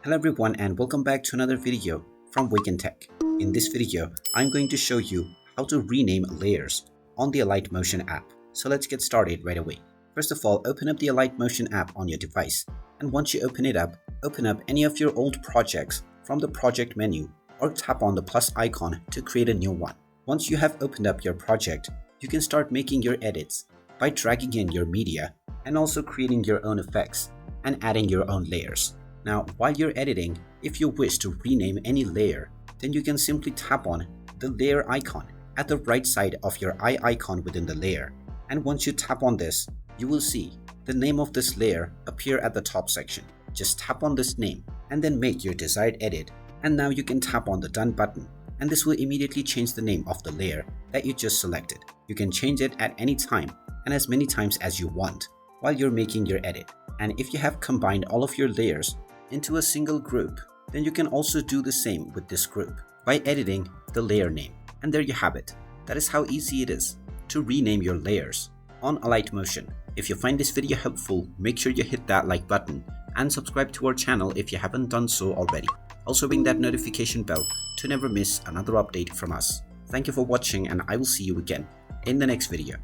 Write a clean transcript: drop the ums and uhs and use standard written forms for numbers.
Hello everyone and welcome back to another video from Wake&Tech. In this video, I'm going to show you how to rename layers on the Alight Motion app. So let's get started right away. First of all, open up the Alight Motion app on your device. And once you open up any of your old projects from the project menu or tap on the plus icon to create a new one. Once you have opened up your project, you can start making your edits by dragging in your media and also creating your own effects and adding your own layers. Now, while you're editing, if you wish to rename any layer, then you can simply tap on the layer icon at the right side of your eye icon within the layer. And once you tap on this, you will see the name of this layer appear at the top section. Just tap on this name and then make your desired edit. And now you can tap on the done button and this will immediately change the name of the layer that you just selected. You can change it at any time and as many times as you want while you're making your edit. And if you have combined all of your layers into a single group, then you can also do the same with this group by editing the layer name. And there you have it. That is how easy it is to rename your layers on Alight Motion. If you find this video helpful, make sure you hit that like button and subscribe to our channel if you haven't done so already. Also ring that notification bell to never miss another update from us. Thank you for watching and I will see you again in the next video.